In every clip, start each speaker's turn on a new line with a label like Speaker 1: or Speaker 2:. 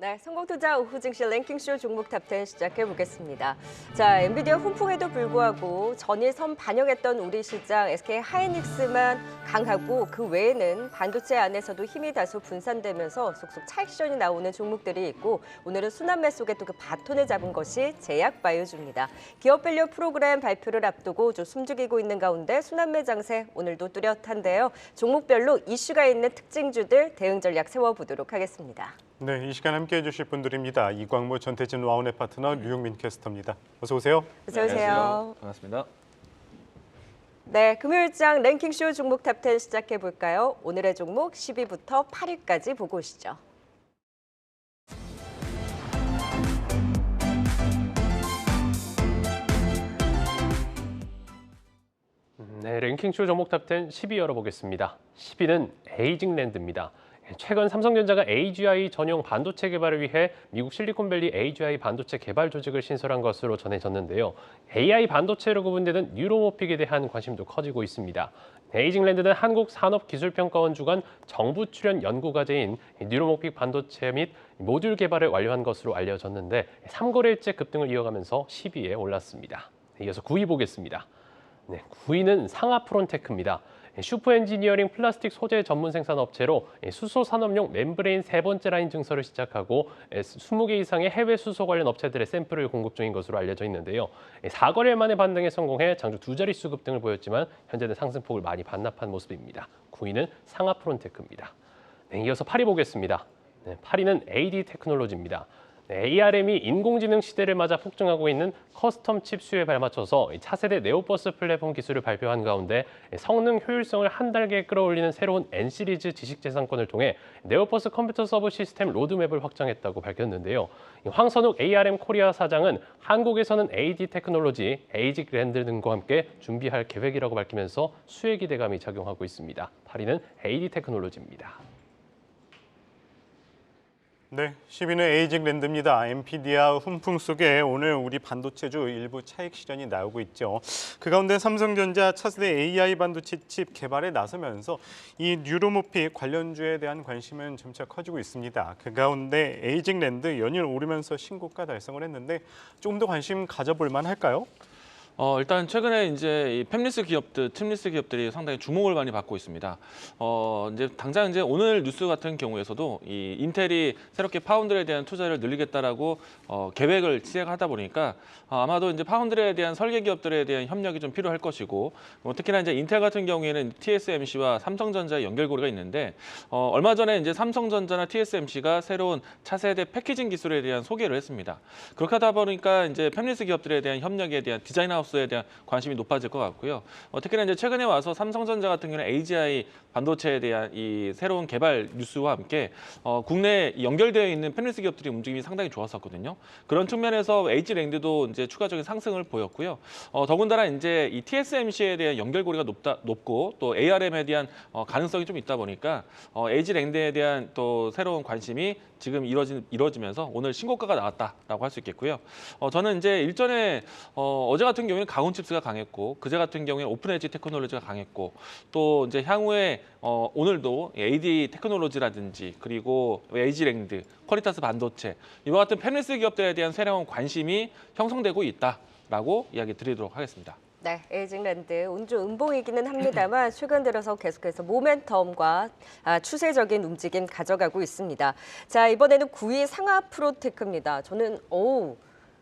Speaker 1: 네, 성공투자 오후 증시 랭킹쇼 종목 탑10 시작해 보겠습니다. 자, 엔비디아 훈풍에도 불구하고 전일선 반영했던 우리 시장 SK 하이닉스만 강하고 그 외에는 반도체 안에서도 힘이 다소 분산되면서 속속 차익션이 나오는 종목들이 있고 오늘은 순환매 속에 또 그 바톤을 잡은 것이 제약바이오주입니다. 기업밸류 프로그램 발표를 앞두고 좀 숨죽이고 있는 가운데 순환매 장세 오늘도 뚜렷한데요. 종목별로 이슈가 있는 특징주들 대응 전략 세워보도록 하겠습니다.
Speaker 2: 네, 이 시간 함께해 주실 분들입니다. 이광무, 전태진, 와운의 파트너 류용민 캐스터입니다. 어서 오세요.
Speaker 1: 어서 오세요.
Speaker 3: 반갑습니다.
Speaker 1: 네, 금요일장 랭킹쇼 종목 탑10 시작해 볼까요? 오늘의 종목 10위부터 8위까지 보고 오시죠.
Speaker 4: 네, 랭킹쇼 종목 탑10 10위 열어보겠습니다. 10위는 에이징랜드입니다. 최근 삼성전자가 AGI 전용 반도체 개발을 위해 미국 실리콘밸리 AGI 반도체 개발 조직을 신설한 것으로 전해졌는데요. AI 반도체로 구분되는 뉴로모픽에 대한 관심도 커지고 있습니다. 에이징랜드는 한국산업기술평가원 주관 정부 출연 연구과제인 뉴로모픽 반도체 및 모듈 개발을 완료한 것으로 알려졌는데 3거래일째 급등을 이어가면서 10위에 올랐습니다. 이어서 9위 보겠습니다. 네, 9위는 상하프론테크입니다. 슈퍼 엔지니어링 플라스틱 소재 전문 생산 업체로 수소 산업용 멤브레인 세 번째 라인 증설을 시작하고 20개 이상의 해외 수소 관련 업체들의 샘플을 공급 중인 것으로 알려져 있는데요. 4거래일 만에 반등에 성공해 장주 두 자릿수 급등을 보였지만 현재는 상승폭을 많이 반납한 모습입니다. 9위는 상하프론테크입니다. 네, 이어서 8위 보겠습니다. 네, 8위는 AD 테크놀로지입니다. ARM이 인공지능 시대를 맞아 폭증하고 있는 커스텀 칩 수요에 발맞춰서 차세대 네오버스 플랫폼 기술을 발표한 가운데 성능 효율성을 한 단계 끌어올리는 새로운 N시리즈 지식재산권을 통해 네오버스 컴퓨터 서버 시스템 로드맵을 확장했다고 밝혔는데요. 황선욱 ARM 코리아 사장은 한국에서는 AD 테크놀로지, 에이징랜드 등과 함께 준비할 계획이라고 밝히면서 수혜 기대감이 작용하고 있습니다. 8위는 AD 테크놀로지입니다.
Speaker 2: 네, 10위는 에이징랜드입니다. 엔비디아 훈풍 속에 오늘 우리 반도체주 일부 차익 실현이 나오고 있죠. 그 가운데 삼성전자 차세대 AI 반도체 칩 개발에 나서면서 이 뉴로모픽 관련주에 대한 관심은 점차 커지고 있습니다. 그 가운데 에이징랜드 연일 오르면서 신고가 달성을 했는데 좀 더 관심 가져볼 만할까요?
Speaker 3: 일단 최근에 이제 이 팹리스 기업들, 칩리스 기업들이 상당히 주목을 많이 받고 있습니다. 이제 당장 이제 오늘 뉴스 같은 경우에서도 이 인텔이 새롭게 파운드에 대한 투자를 늘리겠다라고 계획을 시작하다 보니까 아마도 이제 파운드에 대한 설계 기업들에 대한 협력이 좀 필요할 것이고 특히나 이제 인텔 같은 경우에는 TSMC와 삼성전자의 연결고리가 있는데 얼마 전에 이제 삼성전자나 TSMC가 새로운 차세대 패키징 기술에 대한 소개를 했습니다. 그렇게 하다 보니까 이제 팹리스 기업들에 대한 협력에 대한 디자인 하우스 에 대한 관심이 높아질 것 같고요. 특히나 이제 최근에 와서 삼성전자 같은 경우는 AGI 반도체에 대한 이 새로운 개발 뉴스와 함께 국내에 연결되어 있는 팹리스 기업들이 움직임이 상당히 좋았었거든요. 그런 측면에서 H랜드도 이제 추가적인 상승을 보였고요. 더군다나 이제 이 TSMC에 대한 연결고리가 높고 또 ARM에 대한 가능성이 좀 있다 보니까 H랜드에 대한 또 새로운 관심이 지금 이루어지면서 오늘 신고가가 나왔다라고 할 수 있겠고요. 저는 이제 일전에 어제 같은 경우에는 가온칩스가 강했고 그제 같은 경우에 오픈에지 테크놀로지가 강했고 또 이제 향후에 오늘도 AD 테크놀로지라든지 그리고 에이징랜드, 퀄리타스 반도체 이와 같은 팹리스 기업들에 대한 새로운 관심이 형성되고 있다라고 이야기 드리도록 하겠습니다.
Speaker 1: 네, 에이징랜드 운주 음봉이기는 합니다만 최근 들어서 계속해서 모멘텀과 추세적인 움직임 가져가고 있습니다. 자, 이번에는 9위 상하프로테크입니다. 저는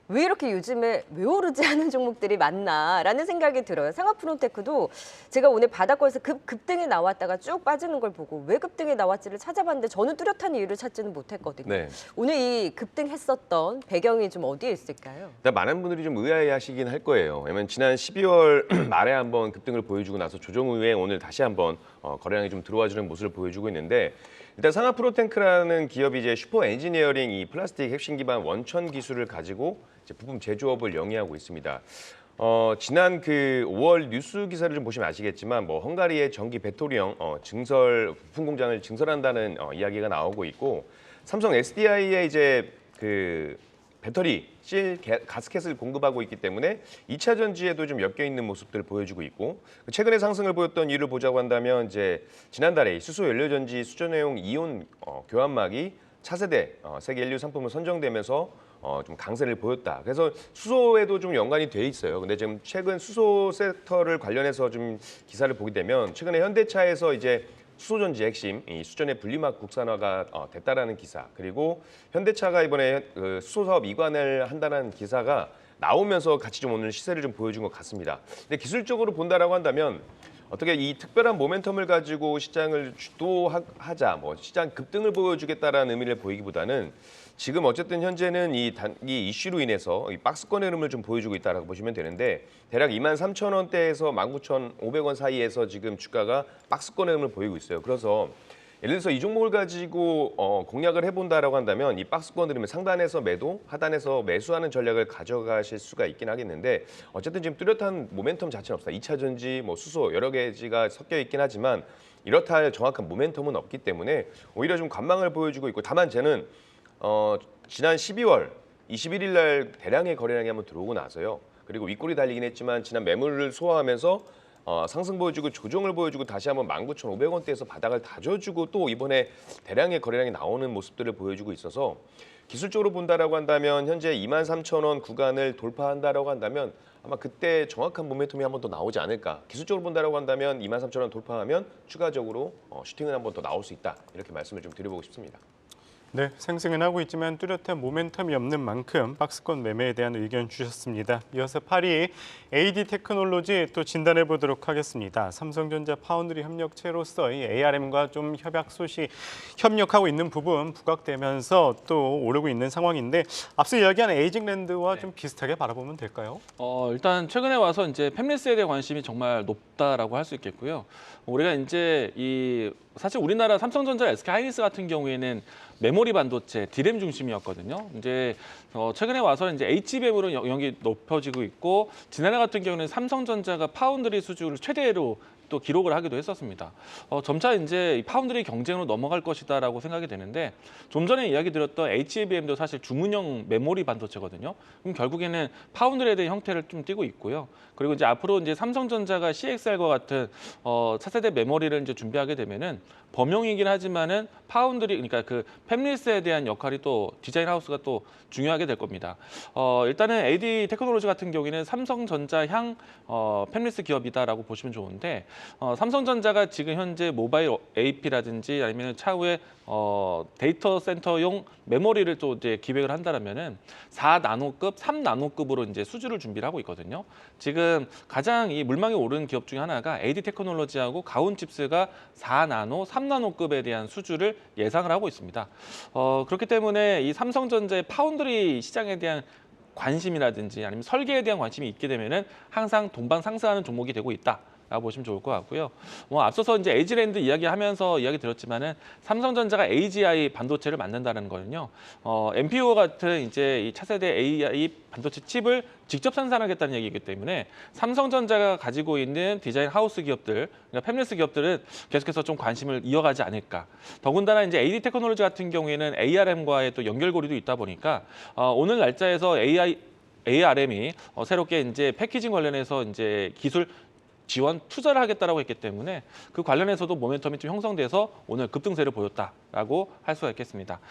Speaker 1: 왜 이렇게 요즘에 왜 오르지 않은 종목들이 많나라는 생각이 들어요. 상하프론테크도 제가 오늘 바닥권에서 급등이 나왔다가 쭉 빠지는 걸 보고 왜 급등이 나왔지를 찾아봤는데 저는 뚜렷한 이유를 찾지는 못했거든요.
Speaker 5: 네.
Speaker 1: 오늘 이 급등했었던 배경이 좀 어디에 있을까요?
Speaker 5: 많은 분들이 좀 의아해하시긴 할 거예요. 왜냐면 지난 12월 말에 한번 급등을 보여주고 나서 조정 이후에 오늘 다시 한번 거래량이 좀 들어와주는 모습을 보여주고 있는데 일단 상하프로테크라는 기업이 이제 슈퍼 엔지니어링 이 플라스틱 핵심 기반 원천 기술을 가지고 이제 부품 제조업을 영위하고 있습니다. 지난 그 5월 뉴스 기사를 좀 보시면 아시겠지만 뭐 헝가리의 전기 배터리형 증설 부품 공장을 증설한다는 이야기가 나오고 있고 삼성 SDI의 이제 그 배터리 실 가스켓을 공급하고 있기 때문에 2차 전지에도 좀 엮여 있는 모습들을 보여주고 있고 최근에 상승을 보였던 이유를 보자고 한다면 이제 지난달에 수소 연료 전지 수전해용 이온 교환막이 차세대 세계 1류 상품으로 선정되면서 좀 강세를 보였다. 그래서 수소에도 좀 연관이 돼 있어요. 근데 지금 최근 수소 섹터를 관련해서 좀 기사를 보게 되면 최근에 현대차에서 이제 수소전지 핵심 이 수전의 분리막 국산화가 됐다라는 기사, 그리고 현대차가 이번에 그 수소 사업 이관을 한다는 기사가 나오면서 같이 좀 오늘 시세를 좀 보여준 것 같습니다. 근데 기술적으로 본다라고 한다면 어떻게 이 특별한 모멘텀을 가지고 시장을 주도하자, 뭐 시장 급등을 보여주겠다라는 의미를 보이기보다는 지금 어쨌든 현재는 이 이슈로 인해서 이 박스권 흐름을 좀 보여주고 있다라고 보시면 되는데, 대략 23,000원대에서 19,500원 사이에서 지금 주가가 박스권 흐름을 보이고 있어요. 그래서 예를 들어서 이 종목을 가지고 공략을 해본다라고 한다면 이 박스권 흐름을 상단에서 매도, 하단에서 매수하는 전략을 가져가실 수가 있긴 하겠는데, 어쨌든 지금 뚜렷한 모멘텀 자체는 없습니다. 2차 전지, 뭐 수소 여러 개지가 섞여 있긴 하지만 이렇다 할 정확한 모멘텀은 없기 때문에 오히려 좀 관망을 보여주고 있고, 다만 저는 지난 12월 21일 날 대량의 거래량이 한번 들어오고 나서요. 그리고 윗골이 달리긴 했지만 지난 매물을 소화하면서 상승 보여주고 조정을 보여주고 다시 한번 19,500원대에서 바닥을 다져주고 또 이번에 대량의 거래량이 나오는 모습들을 보여주고 있어서, 기술적으로 본다라고 한다면 현재 23,000원 구간을 돌파한다라고 한다면 아마 그때 정확한 모멘텀이 한번 더 나오지 않을까. 기술적으로 본다라고 한다면 23,000원 돌파하면 추가적으로 슈팅은 한번 더 나올 수 있다. 이렇게 말씀을 좀 드려보고 싶습니다.
Speaker 2: 네, 상승은 하고 있지만 뚜렷한 모멘텀이 없는 만큼 박스권 매매에 대한 의견 주셨습니다. 이어서 8위 AD 테크놀로지 또 진단해 보도록 하겠습니다. 삼성전자 파운드리 협력체로서 이 ARM과 좀 협력하고 있는 부분 부각되면서 또 오르고 있는 상황인데, 앞서 이야기한 에이징랜드와 좀 비슷하게 바라보면 될까요?
Speaker 3: 일단 최근에 와서 이제 팹리스에 대한 관심이 정말 높다라고 할 수 있겠고요. 우리가 이제 사실 우리나라 삼성전자, SK하이닉스 같은 경우에는 메모리 반도체, 디램 중심이었거든요. 이제 최근에 와서 이제 HBM으로 영역이 높아지고 있고, 지난해 같은 경우는 삼성전자가 파운드리 수주를 최대로 또 기록을 하기도 했었습니다. 점차 이제 파운드리 경쟁으로 넘어갈 것이다라고 생각이 되는데, 좀 전에 이야기 드렸던 HBM도 사실 주문형 메모리 반도체거든요. 그럼 결국에는 파운드리에 대한 형태를 좀 띠고 있고요. 그리고 이제 앞으로 이제 삼성전자가 CXL과 같은 차세대 메모리를 이제 준비하게 되면은 범용이긴 하지만은 파운드리, 그러니까 그 팹리스에 대한 역할이 또 디자인 하우스가 또 중요하게 될 겁니다. 일단은 AD 테크놀로지 같은 경우에는 삼성전자향 팹리스 기업이다라고 보시면 좋은데, 삼성전자가 지금 현재 모바일 AP라든지 아니면 차후에 데이터 센터용 메모리를 또 이제 기획을 한다라면은 4나노급, 3나노급으로 이제 수주를 준비를 하고 있거든요. 지금 가장 이 물망에 오른 기업 중에 하나가 AD 테크놀로지하고 가온칩스가 4나노, 3나노급에 대한 수주를 예상을 하고 있습니다. 그렇기 때문에 이 삼성전자의 파운드리 시장에 대한 관심이라든지 아니면 설계에 대한 관심이 있게 되면은 항상 동반 상승하는 종목이 되고 있다. 라고 보시면 좋을 것 같고요. 앞서서 이제 에이지랜드 이야기하면서 이야기 드렸지만은 삼성전자가 AGI 반도체를 만든다는 거는요. NPU 같은 이제 이 차세대 AI 반도체 칩을 직접 생산하겠다는 얘기이기 때문에 삼성전자가 가지고 있는 디자인 하우스 기업들, 그러니까 팹리스 기업들은 계속해서 좀 관심을 이어가지 않을까. 더군다나 이제 AD 테크놀로지 같은 경우에는 ARM과의 또 연결고리도 있다 보니까 오늘 날짜에서 ARM이 새롭게 이제 패키징 관련해서 이제 기술 지원 투자를 하겠다라고 했기 때문에 그 관련해서도 모멘텀이 좀 형성돼서 오늘 급등세를 보였다라고 할 수가 있겠습니다.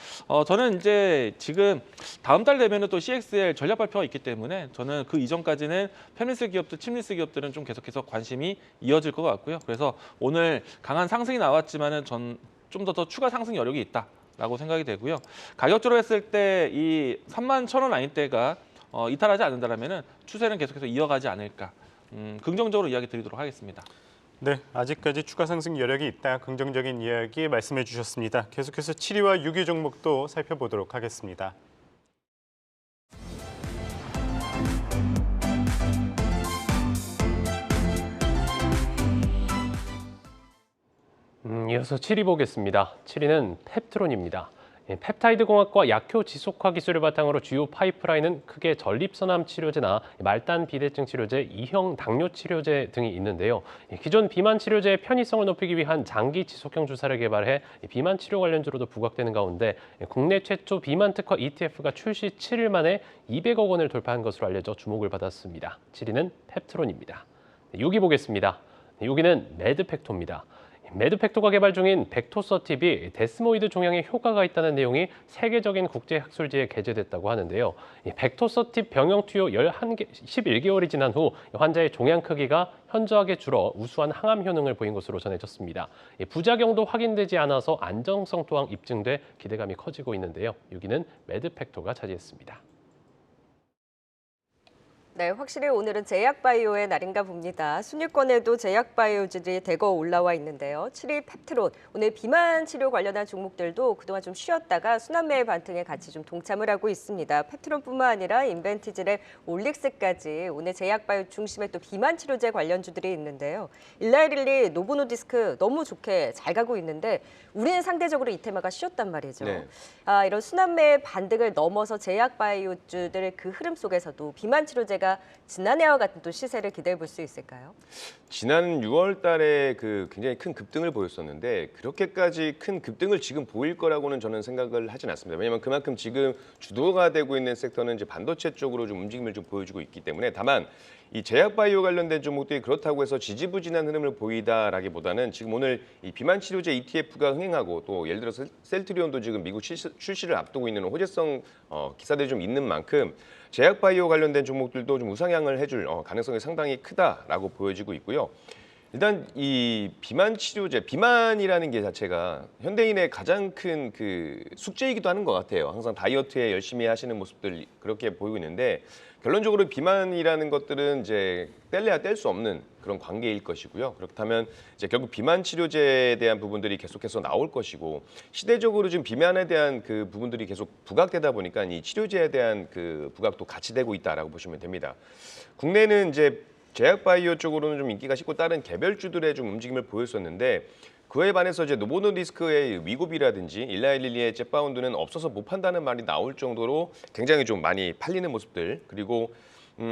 Speaker 3: 저는 이제 지금 다음 달 되면은 또 CXL 전략 발표가 있기 때문에 저는 그 이전까지는 팹리스 기업들, 칩리스 기업들은 좀 계속해서 관심이 이어질 것 같고요. 그래서 오늘 강한 상승이 나왔지만은 전 좀 더 추가 상승 여력이 있다라고 생각이 되고요. 가격적으로 했을 때 이 31,000원 라인대가 이탈하지 않는다라면은 추세는 계속해서 이어가지 않을까. 긍정적으로 이야기 드리도록 하겠습니다.
Speaker 2: 네, 아직까지 추가 상승 여력이 있다. 긍정적인 이야기 말씀해 주셨습니다. 계속해서 7위와 6위 종목도 살펴보도록 하겠습니다.
Speaker 4: 이어서 7위 보겠습니다. 7위는 펩트론입니다. 펩타이드 공학과 약효 지속화 기술을 바탕으로 주요 파이프라인은 크게 전립선암 치료제나 말단 비대증 치료제, 이형 당뇨 치료제 등이 있는데요. 기존 비만 치료제의 편의성을 높이기 위한 장기 지속형 주사를 개발해 비만 치료 관련주로도 부각되는 가운데 국내 최초 비만 특화 ETF가 출시 7일 만에 200억 원을 돌파한 것으로 알려져 주목을 받았습니다. 7위는 펩트론입니다. 6위 보겠습니다. 6위는 매드팩토입니다. 매드팩토가 개발 중인 벡토서팁이 데스모이드 종양에 효과가 있다는 내용이 세계적인 국제학술지에 게재됐다고 하는데요. 이 벡토서팁 병용 투여 11개월이 지난 후 환자의 종양 크기가 현저하게 줄어 우수한 항암 효능을 보인 것으로 전해졌습니다. 부작용도 확인되지 않아서 안정성 또한 입증돼 기대감이 커지고 있는데요. 6위는 매드팩토가 차지했습니다.
Speaker 1: 네, 확실히 오늘은 제약바이오의 날인가 봅니다. 순위권에도 제약바이오들이 대거 올라와 있는데요. 7위 펩트론, 오늘 비만 치료 관련한 종목들도 그동안 좀 쉬었다가 순환매의 반등에 같이 좀 동참을 하고 있습니다. 펩트론뿐만 아니라 인벤티지랩, 올릭스까지 오늘 제약바이오 중심의 또 비만 치료제 관련주들이 있는데요. 일라이릴리, 노보노디스크 너무 좋게 잘 가고 있는데 우리는 상대적으로 이 테마가 쉬었단 말이죠.
Speaker 5: 네.
Speaker 1: 이런 순환매의 반등을 넘어서 제약바이오주들의 그 흐름 속에서도 비만 치료제가 지난해와 같은 또 시세를 기대해 볼 수 있을까요?
Speaker 5: 지난 6월 달에 굉장히 큰 급등을 보였었는데 그렇게까지 큰 급등을 지금 보일 거라고는 저는 생각을 하진 않습니다. 왜냐하면 그만큼 지금 주도가 되고 있는 섹터는 이제 반도체 쪽으로 좀 움직임을 좀 보여주고 있기 때문에 다만 이 제약바이오 관련된 종목들이 그렇다고 해서 지지부진한 흐름을 보이다라기보다는 지금 오늘 이 비만 치료제 ETF가 흥행하고 또 예를 들어서 셀트리온도 지금 미국 출시를 앞두고 있는 호재성 기사들이 좀 있는 만큼 제약바이오 관련된 종목들도 좀 우상향을 해줄 가능성이 상당히 크다라고 보여지고 있고요. 일단 이 비만 치료제, 비만이라는 게 자체가 현대인의 가장 큰 숙제이기도 하는 것 같아요. 항상 다이어트에 열심히 하시는 모습들 그렇게 보이고 있는데 결론적으로 비만이라는 것들은 이제 뗄래야 뗄 수 없는 그런 관계일 것이고요. 그렇다면 이제 결국 비만 치료제에 대한 부분들이 계속해서 나올 것이고 시대적으로 지금 비만에 대한 그 부분들이 계속 부각되다 보니까 이 치료제에 대한 그 부각도 같이 되고 있다라고 보시면 됩니다. 국내는 이제 제약바이오 쪽으로는 좀 인기가 식고 다른 개별주들의 좀 움직임을 보였었는데 그에 반해서 이제 노보노디스크의 위고비라든지 일라이릴리의 젯바운드는 없어서 못 판다는 말이 나올 정도로 굉장히 좀 많이 팔리는 모습들 그리고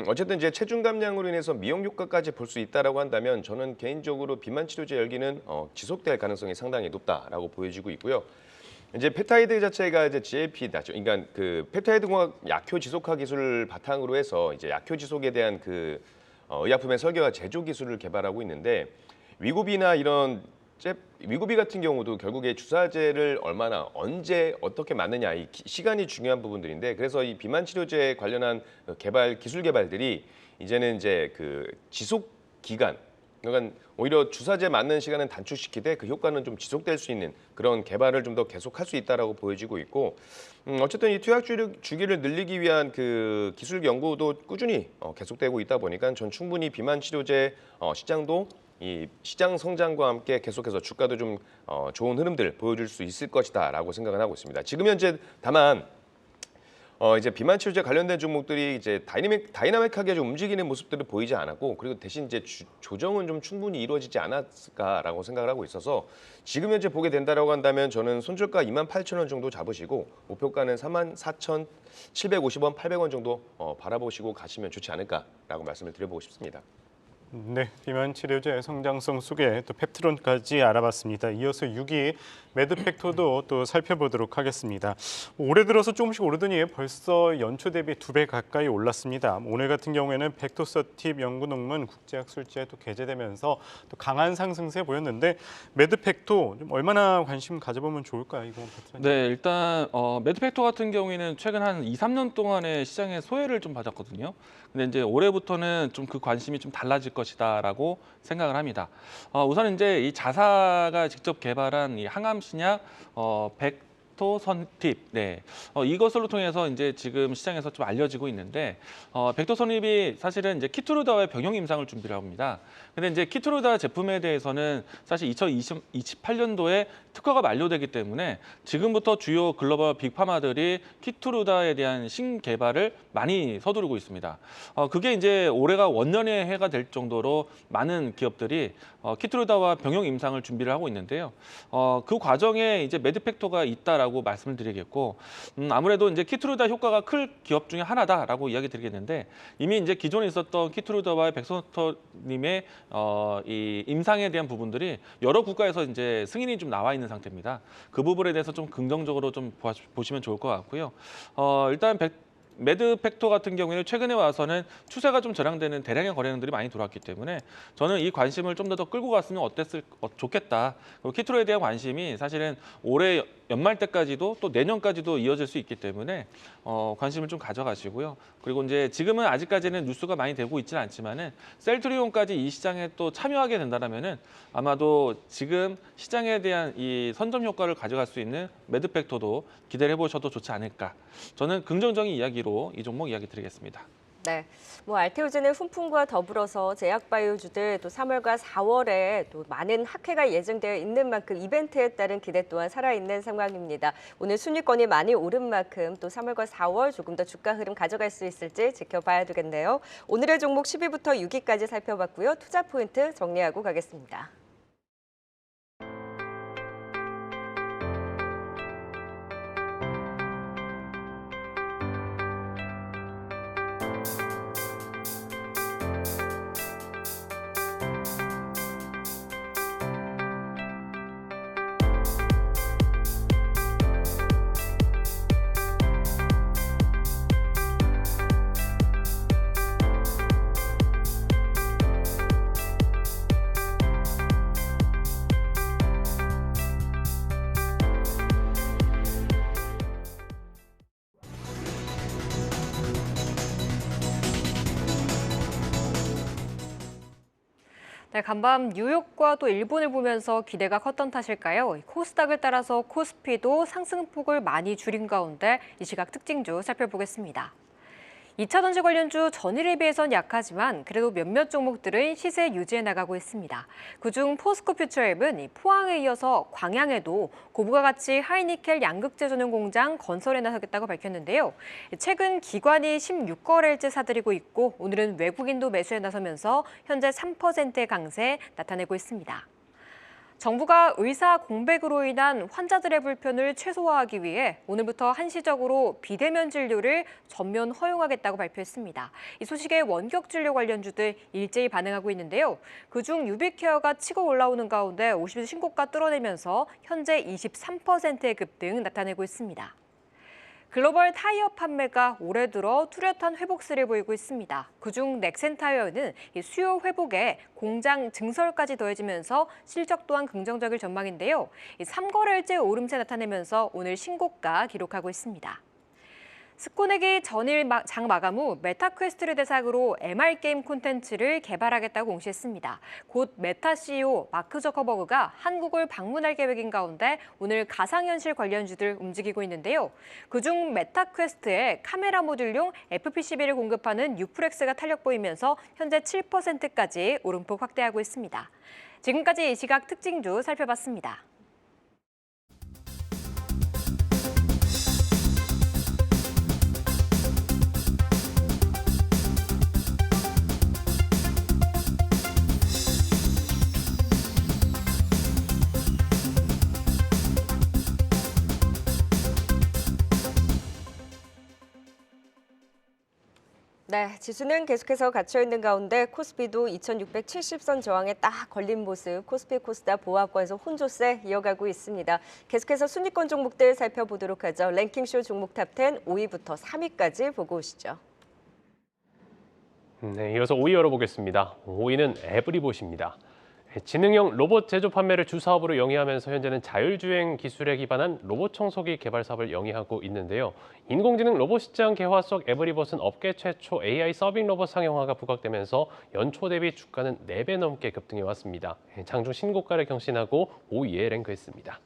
Speaker 5: 어쨌든 이제 체중 감량으로 인해서 미용 효과까지 볼 수 있다라고 한다면 저는 개인적으로 비만 치료제 열기는 지속될 가능성이 상당히 높다라고 보여지고 있고요. 이제 펩타이드 자체가 이제 GLP-다. 그러니까 그 펩타이드 공학 약효 지속화 기술을 바탕으로 해서 이제 약효 지속에 대한 의약품의 설계와 제조 기술을 개발하고 있는데 위고비나 이런 위고비 같은 경우도 결국에 주사제를 얼마나 언제 어떻게 맞느냐 이 시간이 중요한 부분들인데 그래서 이 비만 치료제 관련한 기술 개발들이 이제는 이제 지속 기간 그러니까 오히려 주사제 맞는 시간은 단축시키되 그 효과는 좀 지속될 수 있는 그런 개발을 좀 더 계속할 수 있다라고 보여지고 있고 어쨌든 이 투약 주기를 늘리기 위한 기술 연구도 꾸준히 계속되고 있다 보니까 전 충분히 비만 치료제 시장도 이 시장 성장과 함께 계속해서 주가도 좀 좋은 흐름들 보여줄 수 있을 것이다라고 생각을 하고 있습니다. 지금 현재 다만 이제 비만 치료제 관련된 종목들이 이제 다이나믹하게 좀 움직이는 모습들을 보이지 않았고 그리고 대신 이제 조정은 좀 충분히 이루어지지 않았을까라고 생각을 하고 있어서 지금 현재 보게 된다라고 한다면 저는 손절가 28,000원 정도 잡으시고 목표가는 34,750원, 800원 정도 바라보시고 가시면 좋지 않을까라고 말씀을 드려보고 싶습니다.
Speaker 2: 네, 비만 치료제 성장성 속에 또 펩트론까지 알아봤습니다. 이어서 6위 매드팩토도 또 살펴보도록 하겠습니다. 올해 들어서 조금씩 오르더니 벌써 연초 대비 2배 가까이 올랐습니다. 오늘 같은 경우에는 벡토서팁 연구 논문 국제학술지에 또 게재되면서 또 강한 상승세 보였는데 매드팩토 좀 얼마나 관심 가져보면 좋을까요, 이거?
Speaker 3: 네, 일단 매드팩토 같은 경우에는 최근 한 2, 3년 동안의 시장의 소외를 좀 받았거든요. 근데 이제 올해부터는 좀 그 관심이 좀 달라질 것이다라고 생각을 합니다. 우선 이제 이 자사가 직접 개발한 이 항암 신약 벡토서팁, 네, 이것을 통해서 이제 지금 시장에서 좀 알려지고 있는데 벡토서팁이 사실은 이제 키투르다와의 병용 임상을 준비를 합니다. 근데 이제 키투르다 제품에 대해서는 사실 2028년도에 특허가 만료되기 때문에 지금부터 주요 글로벌 빅파마들이 키투르다에 대한 신개발을 많이 서두르고 있습니다. 그게 이제 올해가 원년의 해가 될 정도로 많은 기업들이 키투르다와 병용 임상을 준비를 하고 있는데요. 그 과정에 이제 매드팩토가 있다라고 말씀을 드리겠고, 아무래도 이제 키투르다 효과가 클 기업 중에 하나다라고 이야기 드리겠는데 이미 이제 기존에 있었던 키투르다와 벡토서님의 이 임상에 대한 부분들이 여러 국가에서 이제 승인이 좀 나와 있는 상태입니다. 그 부분에 대해서 좀 긍정적으로 좀 보시면 좋을 것 같고요. 일단 매드 팩터 같은 경우에는 최근에 와서는 추세가 좀 저량되는 대량의 거래량들이 많이 들어왔기 때문에 저는 이 관심을 좀 더 끌고 갔으면 좋겠다. 그리고 키트로에 대한 관심이 사실은 올해 연말 때까지도 또 내년까지도 이어질 수 있기 때문에 관심을 좀 가져가시고요. 그리고 이제 지금은 아직까지는 뉴스가 많이 되고 있지는 않지만은 셀트리온까지 이 시장에 또 참여하게 된다면은 아마도 지금 시장에 대한 이 선점 효과를 가져갈 수 있는 매드 팩터도 기대를 해보셔도 좋지 않을까. 저는 긍정적인 이야기로 이 종목 이야기 드리겠습니다.
Speaker 1: 네, 뭐 알테오젠의 훈풍과 더불어서 제약바이오주들 또 3월과 4월에 또 많은 학회가 예정되어 있는 만큼 이벤트에 따른 기대 또한 살아있는 상황입니다. 오늘 순위권이 많이 오른 만큼 또 3월과 4월 조금 더 주가 흐름 가져갈 수 있을지 지켜봐야 되겠네요. 오늘의 종목 10위부터 6위까지 살펴봤고요. 투자 포인트 정리하고 가겠습니다.
Speaker 6: 네, 간밤 뉴욕과 또 일본을 보면서 기대가 컸던 탓일까요? 코스닥을 따라서 코스피도 상승폭을 많이 줄인 가운데 이 시각 특징주 살펴보겠습니다. 2차 전지 관련주 전일에 비해선 약하지만 그래도 몇몇 종목들은 시세 유지해 나가고 있습니다. 그중 포스코 퓨처앱은 포항에 이어서 광양에도 고부가 가치 하이니켈 양극재 전용 공장 건설에 나서겠다고 밝혔는데요. 최근 기관이 16거래일째 사들이고 있고 오늘은 외국인도 매수에 나서면서 현재 3%의 강세 나타내고 있습니다. 정부가 의사 공백으로 인한 환자들의 불편을 최소화하기 위해 오늘부터 한시적으로 비대면 진료를 전면 허용하겠다고 발표했습니다. 이 소식에 원격 진료 관련주들 일제히 반응하고 있는데요. 그중 유비케어가 치고 올라오는 가운데 50일 신고가 뚫어내면서 현재 23%의 급등 나타내고 있습니다. 글로벌 타이어 판매가 올해 들어 뚜렷한 회복세를 보이고 있습니다. 그중 넥센 타이어는 수요 회복에 공장 증설까지 더해지면서 실적 또한 긍정적일 전망인데요. 3거래일째 오름세 나타내면서 오늘 신고가 기록하고 있습니다. 스코넥이 전일 장 마감 후 메타퀘스트를 대상으로 MR게임 콘텐츠를 개발하겠다고 공시했습니다. 곧 메타 CEO 마크 저커버그가 한국을 방문할 계획인 가운데 오늘 가상현실 관련주들 움직이고 있는데요. 그중 메타퀘스트에 카메라 모듈용 FPCB를 공급하는 유프렉스가 탄력 보이면서 현재 7%까지 오름폭 확대하고 있습니다. 지금까지 이 시각 특징주 살펴봤습니다.
Speaker 1: 네, 지수는 계속해서 갇혀있는 가운데 코스피도 2670선 저항에 딱 걸린 모습, 코스피 코스닥 보합권에서 혼조세 이어가고 있습니다. 계속해서 순위권 종목들 살펴보도록 하죠. 랭킹쇼 종목 탑10 5위부터 3위까지 보고 오시죠.
Speaker 4: 네, 이어서 5위 열어보겠습니다. 5위는 에브리봇입니다. 지능형 로봇 제조 판매를 주 사업으로 영위하면서 현재는 자율주행 기술에 기반한 로봇 청소기 개발 사업을 영위하고 있는데요. 인공지능 로봇 시장 개화 속 에브리봇은 업계 최초 AI 서빙 로봇 상용화가 부각되면서 연초 대비 주가는 4배 넘게 급등해 왔습니다. 장중 신고가를 경신하고 5위에 랭크했습니다.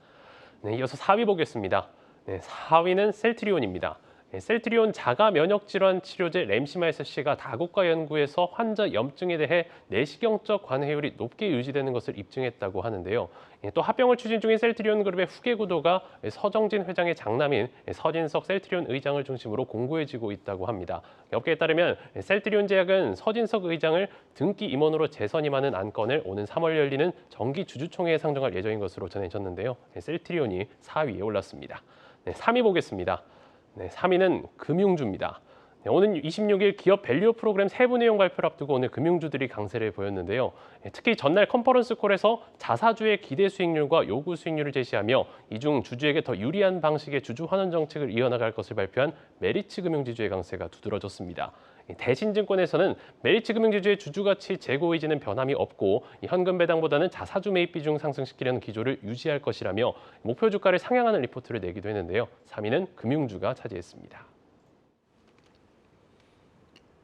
Speaker 4: 네, 이어서 4위 보겠습니다. 네, 4위는 셀트리온입니다. 셀트리온 자가 면역 질환 치료제 램시마이서시가 다국가 연구에서 환자 염증에 대해 내시경적 관해율이 높게 유지되는 것을 입증했다고 하는데요. 또 합병을 추진 중인 셀트리온 그룹의 후계 구도가 서정진 회장의 장남인 서진석 셀트리온 의장을 중심으로 공고해지고 있다고 합니다. 업계에 따르면 셀트리온 제약은 서진석 의장을 등기 임원으로 재선임하는 안건을 오는 3월 열리는 정기 주주총회에 상정할 예정인 것으로 전해졌는데요. 셀트리온이 4위에 올랐습니다. 3위 보겠습니다. 네, 3위는 금융주입니다. 네, 오는 26일 기업 밸류 프로그램 세부 내용 발표를 앞두고 오늘 금융주들이 강세를 보였는데요. 특히 전날 컨퍼런스 콜에서 자사주의 기대 수익률과 요구 수익률을 제시하며 이중 주주에게 더 유리한 방식의 주주 환원 정책을 이어나갈 것을 발표한 메리츠 금융지주의 강세가 두드러졌습니다. 대신증권에서는 메리츠 금융지주의 주주가치 재고 의지는 변함이 없고 현금 배당보다는 자사주 매입 비중 상승시키려는 기조를 유지할 것이라며 목표 주가를 상향하는 리포트를 내기도 했는데요. 3위는 금융주가 차지했습니다.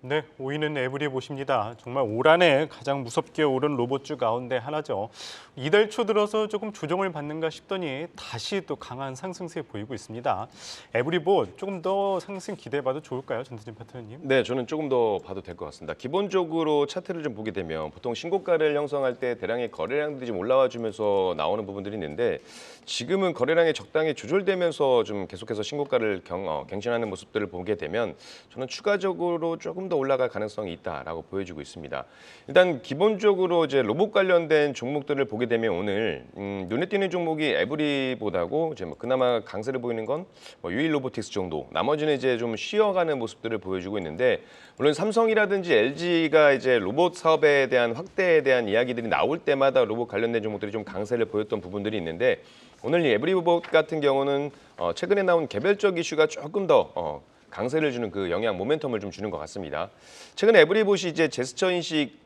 Speaker 2: 네, 5위는 에브리봇입니다. 정말 올 한해 가장 무섭게 오른 로봇주 가운데 하나죠. 이달 초 들어서 조금 조정을 받는가 싶더니 다시 또 강한 상승세 보이고 있습니다. 에브리봇 조금 더 상승 기대해봐도 좋을까요, 전태진 파트너님?
Speaker 5: 네, 저는 조금 더 봐도 될 것 같습니다. 기본적으로 차트를 좀 보게 되면 보통 신고가를 형성할 때 대량의 거래량들이 좀 올라와 주면서 나오는 부분들이 있는데 지금은 거래량이 적당히 조절되면서 좀 계속해서 신고가를 갱신하는 모습들을 보게 되면 저는 추가적으로 조금 더 올라갈 가능성이 있다라고 보여지고 있습니다. 일단 기본적으로 이제 로봇 관련된 종목들을 보게 되면 오늘 눈에 띄는 종목이 에브리보다고 이제 뭐 그나마 강세를 보이는 건 뭐 유일 로보틱스 정도. 나머지는 이제 좀 쉬어가는 모습들을 보여주고 있는데 물론 삼성이라든지 LG가 이제 로봇 사업에 대한 확대에 대한 이야기들이 나올 때마다 로봇 관련된 종목들이 좀 강세를 보였던 부분들이 있는데 오늘 이 에브리봇 같은 경우는 최근에 나온 개별적 이슈가 조금 더 강세를 주는 그 영향 모멘텀을 좀 주는 것 같습니다. 최근에 에브리봇이 이제 제스처 인식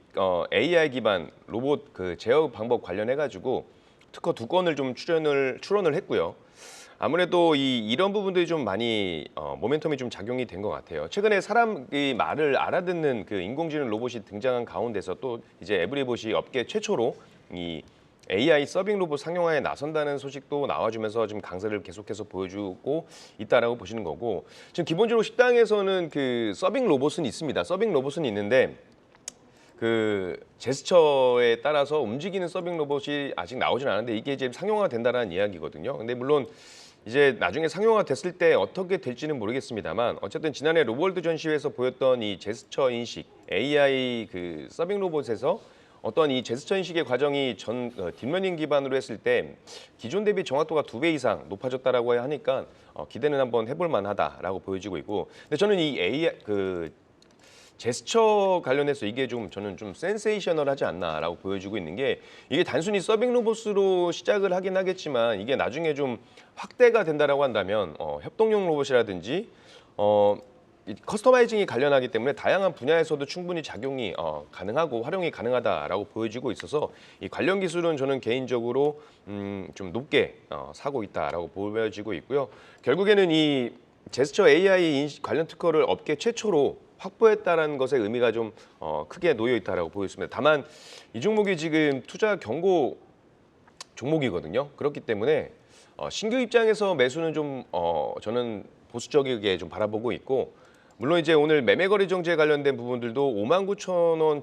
Speaker 5: AI 기반 로봇 그 제어 방법 관련해 가지고 특허 2건을 좀 출원을 했고요. 아무래도 이런 부분들이 좀 많이 모멘텀이 좀 작용이 된 것 같아요. 최근에 사람이 말을 알아듣는 그 인공지능 로봇이 등장한 가운데서 또 이제 에브리봇이 업계 최초로 이 AI 서빙 로봇 상용화에 나선다는 소식도 나와주면서 지금 강세를 계속해서 보여주고 있다라고 보시는 거고 지금 기본적으로 시장에서는 그 서빙 로봇은 있습니다. 서빙 로봇은 있는데 그 제스처에 따라서 움직이는 서빙 로봇이 아직 나오진 않았는데 이게 이제 상용화 된다라는 이야기거든요. 근데 물론 이제 나중에 상용화 됐을 때 어떻게 될지는 모르겠습니다만 어쨌든 지난해 로월드 전시회에서 보였던 이 제스처 인식 AI 그 서빙 로봇에서 어떤 이 제스처 인식의 과정이 딥러닝 기반으로 했을 때 기존 대비 정확도가 2배 이상 높아졌다라고 하니까 기대는 한번 해볼 만하다라고 보여지고 있고 근데 저는 이 AI 그 제스처 관련해서 이게 저는 좀 센세이셔널하지 않나라고 보여지고 있는 게 이게 단순히 서빙 로봇으로 시작을 하긴 하겠지만 이게 나중에 좀 확대가 된다라고 한다면 협동용 로봇이라든지 이 커스터마이징이 관련하기 때문에 다양한 분야에서도 충분히 작용이 가능하고 활용이 가능하다라고 보여지고 있어서 이 관련 기술은 저는 개인적으로 좀 높게 사고 있다라고 보여지고 있고요. 결국에는 이 제스처 AI 관련 특허를 업계 최초로 확보했다라는 것의 의미가 좀 크게 놓여 있다라고 보였습니다. 다만 이 종목이 지금 투자 경고 종목이거든요. 그렇기 때문에 신규 입장에서 매수는 좀 저는 보수적이게 좀 바라보고 있고 물론 이제 오늘 매매 거래 정지에 관련된 부분들도 59,000원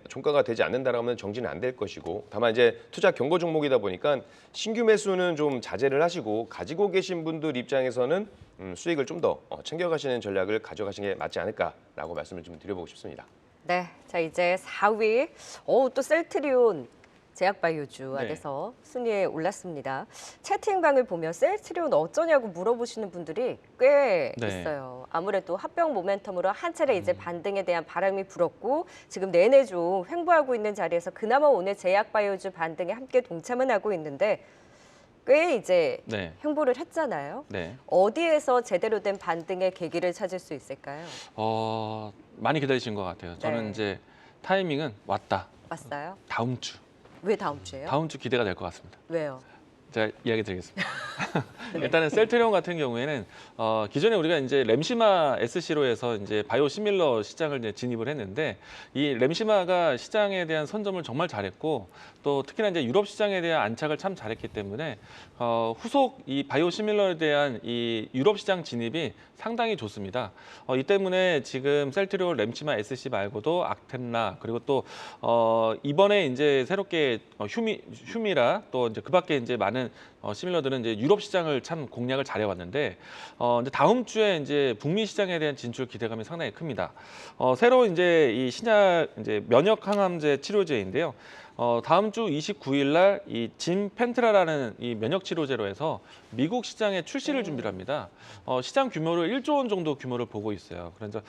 Speaker 5: 종가가 되지 않는다라면 정지는 안 될 것이고 다만 이제 투자 경고 종목이다 보니까 신규 매수는 좀 자제를 하시고 가지고 계신 분들 입장에서는 수익을 좀 더 챙겨가시는 전략을 가져가시는 게 맞지 않을까라고 말씀을 좀 드려보고 싶습니다.
Speaker 1: 네, 자 이제 4위. 또 셀트리온 제약바이오주
Speaker 3: 네.
Speaker 1: 안에서 순위에 올랐습니다. 채팅방을 보면 셀트리온 어쩌냐고 물어보시는 분들이 꽤
Speaker 3: 네.
Speaker 1: 있어요. 아무래도 합병 모멘텀으로 한 차례 이제 반등에 대한 바람이 불었고 지금 내내 좀 횡보하고 있는 자리에서 그나마 오늘 제약바이오주 반등에 함께 동참은 하고 있는데 꽤 이제
Speaker 3: 네.
Speaker 1: 횡보를 했잖아요.
Speaker 3: 네.
Speaker 1: 어디에서 제대로 된 반등의 계기를 찾을 수 있을까요?
Speaker 3: 많이 기다리신 것 같아요. 저는
Speaker 1: 네.
Speaker 3: 이제 타이밍은 왔다.
Speaker 1: 왔어요?
Speaker 3: 다음 주.
Speaker 1: 왜 다음 주에요?
Speaker 3: 다음 주 기대가 될 것 같습니다.
Speaker 1: 왜요?
Speaker 3: 제가 이야기 드리겠습니다. 일단은 셀트리온 같은 경우에는 기존에 우리가 이제 램시마 SC로 해서 이제 바이오 시밀러 시장을 이제 진입을 했는데 이 램시마가 시장에 대한 선점을 정말 잘했고 또 특히나 이제 유럽 시장에 대한 안착을 참 잘했기 때문에 후속 이 바이오 시밀러에 대한 이 유럽 시장 진입이 상당히 좋습니다. 이 때문에 지금 셀트리온 램시마 SC 말고도 악템라 그리고 또 이번에 이제 새롭게 휴미라 또 이제 그밖에 이제 많은 시밀러들은 이제 유럽 시장을 참 공략을 잘해왔는데 이제 다음 주에 이제 북미 시장에 대한 진출 기대감이 상당히 큽니다. 새로 이제 이 신약 이제 면역 항암제 치료제인데요. 다음 주 29일 날 이 진펜트라라는 이 면역 치료제로 해서 미국 시장에 출시를 준비를 합니다. 시장 규모를 1조 원 정도 규모를 보고 있어요. 그래서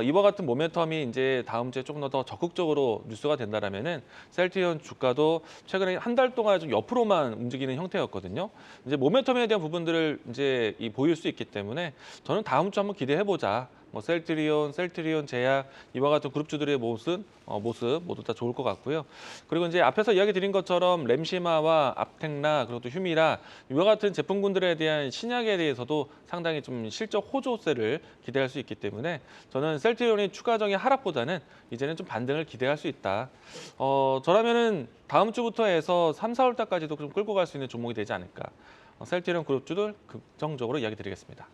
Speaker 3: 이와 같은 모멘텀이 이제 다음 주에 조금 더 적극적으로 뉴스가 된다라면은 셀트리온 주가도 최근에 한 달 동안 좀 옆으로만 움직이는 형태였거든요. 이제 모멘텀에 대한 부분들을 이제 보일 수 있기 때문에 저는 다음 주 한번 기대해 보자. 뭐 셀트리온, 제약 이와 같은 그룹주들의 모습 모두 다 좋을 것 같고요. 그리고 이제 앞에서 이야기 드린 것처럼 렘시마와 앞텍라 그리고 또 휴미라 이와 같은 제품군들에 대한 신약에 대해서도 상당히 좀 실적 호조세를 기대할 수 있기 때문에 저는 셀트리온의 추가적인 하락보다는 이제는 좀 반등을 기대할 수 있다. 저라면은 다음 주부터 해서 3, 4월 달까지도 좀 끌고 갈 수 있는 종목이 되지 않을까. 셀트리온 그룹주들 긍정적으로 이야기 드리겠습니다.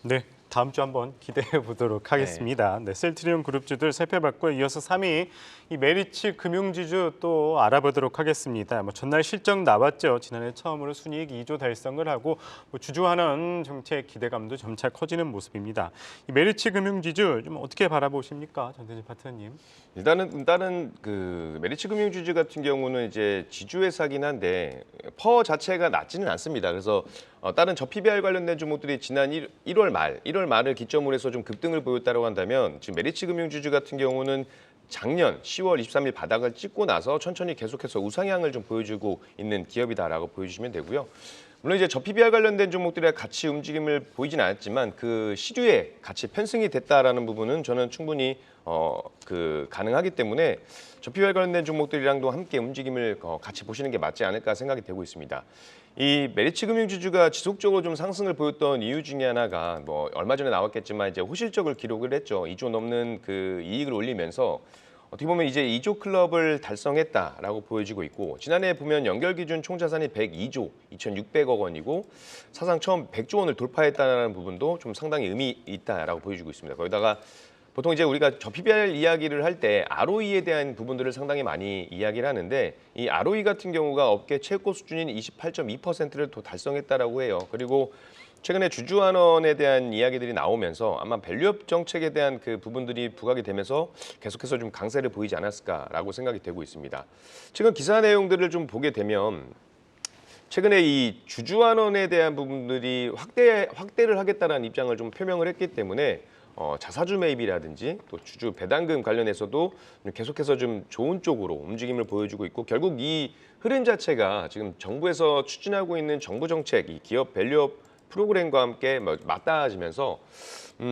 Speaker 2: 네, 다음 주 한번 기대해 보도록 하겠습니다. 네, 셀트리온 그룹주들 살펴봤고 이어서 3위 이 메리츠 금융지주 또 알아보도록 하겠습니다. 뭐 전날 실적 나왔죠. 지난해 처음으로 순이익 2조 달성을 하고 뭐 주주환원 정책 기대감도 점차 커지는 모습입니다. 이 메리츠 금융지주 좀 어떻게 바라보십니까, 전태진 파트너님?
Speaker 5: 일단은 그 메리츠 금융지주 같은 경우는 이제 지주회사긴 한데 퍼 자체가 낮지는 않습니다. 그래서 다른 저PBR 관련된 종목들이 지난 1월 말을 기점으로 해서 좀 급등을 보였다고 한다면 지금 메리츠 금융지주 같은 경우는 작년 10월 23일 바닥을 찍고 나서 천천히 계속해서 우상향을 좀 보여주고 있는 기업이다라고 보여주시면 되고요. 물론 이제 저PBR 관련된 종목들의 같이 움직임을 보이진 않았지만 그 시류에 같이 편승이 됐다라는 부분은 저는 충분히 가능하기 때문에 저PBR 관련된 종목들이랑도 함께 움직임을 같이 보시는 게 맞지 않을까 생각이 되고 있습니다. 이 메리츠 금융지주가 지속적으로 좀 상승을 보였던 이유 중에 하나가 뭐 얼마 전에 나왔겠지만 이제 호실적을 기록을 했죠. 2조 넘는 그 이익을 올리면서 어떻게 보면 이제 2조 클럽을 달성했다라고 보여지고 있고 지난해 보면 연결 기준 총 자산이 102조 2,600억 원이고 사상 처음 100조 원을 돌파했다는 부분도 좀 상당히 의미 있다라고 보여지고 있습니다. 거기다가 보통 이제 우리가 저PBR 이야기를 할 때 ROE에 대한 부분들을 상당히 많이 이야기를 하는데 이 ROE 같은 경우가 업계 최고 수준인 28.2%를 또 달성했다라고 해요. 그리고 최근에 주주환원에 대한 이야기들이 나오면서 아마 밸류업 정책에 대한 그 부분들이 부각이 되면서 계속해서 좀 강세를 보이지 않았을까라고 생각이 되고 있습니다. 최근 기사 내용들을 좀 보게 되면 최근에 이 주주환원에 대한 부분들이 확대를 하겠다는 입장을 좀 표명을 했기 때문에 자사주 매입이라든지 또 주주 배당금 관련해서도 계속해서 좀 좋은 쪽으로 움직임을 보여주고 있고 결국 이 흐름 자체가 지금 정부에서 추진하고 있는 정부 정책, 이 기업 밸류업 프로그램과 함께 맞닿아지면서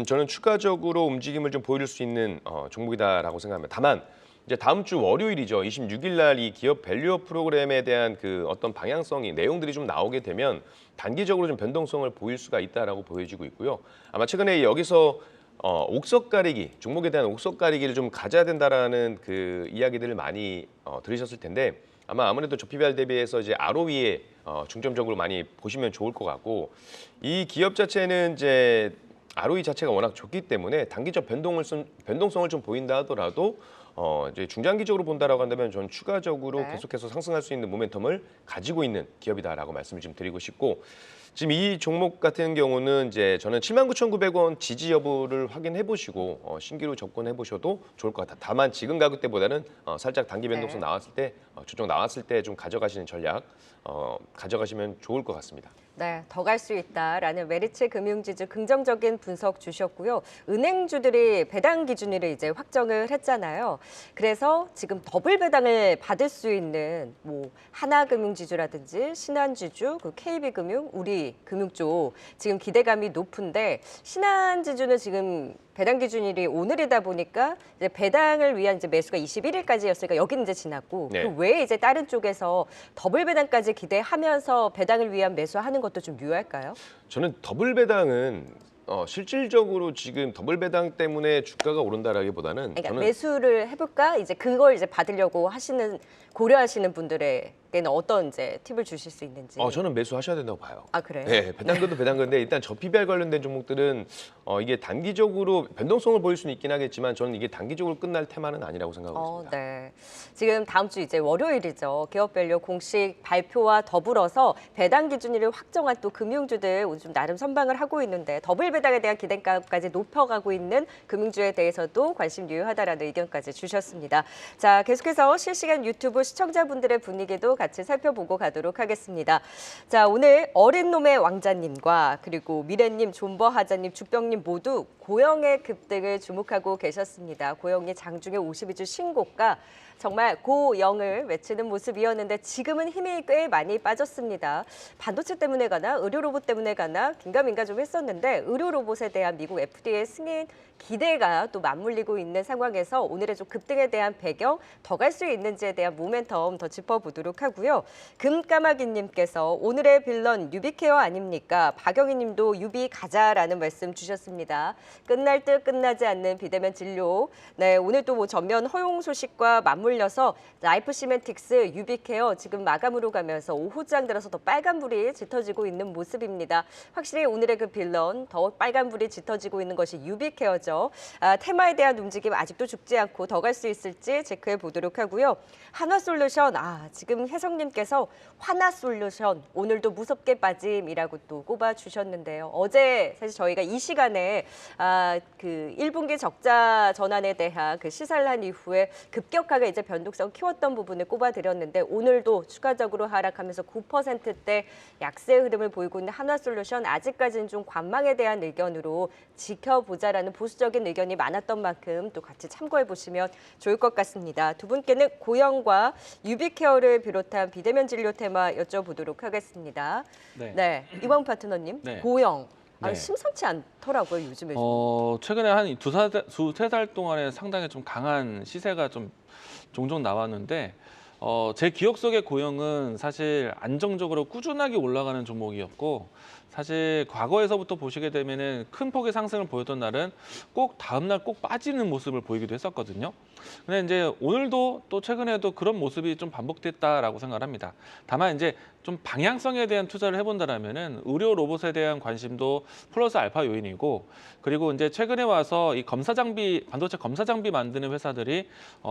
Speaker 5: 저는 추가적으로 움직임을 좀 보여줄 수 있는 종목이다라고 생각합니다. 다만 이제 다음 주 월요일이죠. 26일 날 이 기업 밸류업 프로그램에 대한 그 어떤 방향성이 내용들이 좀 나오게 되면 단기적으로 좀 변동성을 보일 수가 있다라고 보여지고 있고요. 아마 최근에 여기서 옥석 가리기, 종목에 대한 옥석 가리기를 좀 가져야 된다라는 그 이야기들을 많이 들으셨을 텐데 아무래도 저PBR 대비해서 이제 ROE에 중점적으로 많이 보시면 좋을 것 같고 이 기업 자체는 이제 ROE 자체가 워낙 좋기 때문에 단기적 변동성을 좀 보인다 하더라도 이제 중장기적으로 본다라고 한다면 저는 추가적으로 계속해서 상승할 수 있는 모멘텀을 가지고 있는 기업이다라고 말씀을 좀 드리고 싶고 지금 이 종목 같은 경우는 이제 저는 79,900원 지지 여부를 확인해 보시고 신규로 접근해 보셔도 좋을 것 같아요. 다만 지금 가격대보다는 살짝 단기 변동성 나왔을 때 조정 나왔을 때 좀 가져가시는 전략 가져가시면 좋을 것 같습니다.
Speaker 1: 네, 더 갈 수 있다라는 메리츠 금융지주 긍정적인 분석 주셨고요. 은행주들이 배당 기준을 이제 확정을 했잖아요. 그래서 지금 더블 배당을 받을 수 있는 뭐 하나금융지주라든지 신한지주, 그 KB금융, 우리금융 지금 기대감이 높은데 신한지주는 지금 배당 기준일이 오늘이다 보니까 이제 배당을 위한 이제 매수가 21일까지였으니까 여기는 이제 지났고
Speaker 5: 네.
Speaker 1: 그 외에 이제 다른 쪽에서 더블 배당까지 기대하면서 배당을 위한 매수하는 것도 좀 유효할까요?
Speaker 5: 저는 더블 배당은 실질적으로 지금 더블 배당 때문에 주가가 오른다라기보다는
Speaker 1: 그러니까
Speaker 5: 저는
Speaker 1: 매수를 해볼까 이제 그걸 이제 받으려고 고려하시는 분들의 어떤 이제 팁을 주실 수 있는지.
Speaker 5: 저는 매수하셔야 된다고 봐요.
Speaker 1: 아, 그래요?
Speaker 5: 네, 배당금도 배당금인데 일단 저 PBR 관련된 종목들은 이게 단기적으로 변동성을 보일 수는 있긴 하겠지만 저는 이게 단기적으로 끝날 테마는 아니라고 생각하고 있습니다.
Speaker 1: 네. 지금 다음 주 이제 월요일이죠. 기업별로 공식 발표와 더불어서 배당 기준일을 확정한 또 금융주들 좀 나름 선방을 하고 있는데 더블 배당에 대한 기대감까지 높여가고 있는 금융주에 대해서도 관심 유효하다라는 의견까지 주셨습니다. 자, 계속해서 실시간 유튜브 시청자분들의 분위기도 같이 살펴보고 가도록 하겠습니다. 자, 오늘 어린 놈의 왕자님과 그리고 미래님, 존버하자님, 죽병님 모두 고영의 급등을 주목하고 계셨습니다. 고영이 장중에 52주 신고가 정말 고영을 외치는 모습이었는데 지금은 힘이 꽤 많이 빠졌습니다. 반도체 때문에 가나 의료 로봇 때문에 가나 긴가민가 좀 했었는데 의료 로봇에 대한 미국 FDA 승인 기대가 또 맞물리고 있는 상황에서 오늘의 좀 급등에 대한 배경 더 갈 수 있는지에 대한 모멘텀 더 짚어보도록 하고요. 금까마귀님께서 오늘의 빌런 유비케어 아닙니까? 박영희님도 유비 가자라는 말씀 주셨습니다. 끝날 듯 끝나지 않는 비대면 진료. 네, 오늘 또 뭐 전면 허용 소식과 맞물려서 라이프 시멘틱스 유비케어 지금 마감으로 가면서 오후장 들어서 더 빨간불이 짙어지고 있는 모습입니다. 확실히 오늘의 그 빌런 더 빨간불이 짙어지고 있는 것이 유비케어죠. 테마에 대한 움직임 아직도 죽지 않고 더 갈 수 있을지 체크해 보도록 하고요. 한화솔루션, 지금 혜성님께서 화나솔루션 오늘도 무섭게 빠짐이라고 또 꼽아주셨는데요. 어제 사실 저희가 이 시간에 그 1분기 적자 전환에 대한 그 시사를 한 이후에 급격하게 이제 변동성 키웠던 부분을 꼽아드렸는데 오늘도 추가적으로 하락하면서 9%대 약세 흐름을 보이고 있는 한화솔루션 아직까지는 좀 관망에 대한 의견으로 지켜보자라는 보수적인 의견이 많았던 만큼 또 같이 참고해 보시면 좋을 것 같습니다. 두 분께는 고영과 유비케어를 비롯한 비대면 진료 테마 여쭤보도록 하겠습니다. 네, 이광 파트너님,
Speaker 3: 네.
Speaker 1: 고영.
Speaker 3: 네.
Speaker 1: 심상치 않더라고요, 요즘에.
Speaker 3: 최근에 한 두세 달 동안에 상당히 좀 강한 시세가 좀 종종 나왔는데 제 기억 속의 고영은 사실 안정적으로 꾸준하게 올라가는 종목이었고 사실 과거에서부터 보시게 되면은 큰 폭의 상승을 보였던 날은 꼭 다음 날 꼭 빠지는 모습을 보이기도 했었거든요. 근데 이제 오늘도 또 최근에도 그런 모습이 좀 반복됐다라고 생각을 합니다. 다만 이제 좀 방향성에 대한 투자를 해본다라면은 의료 로봇에 대한 관심도 플러스 알파 요인이고 그리고 이제 최근에 와서 이 검사 장비 반도체 검사 장비 만드는 회사들이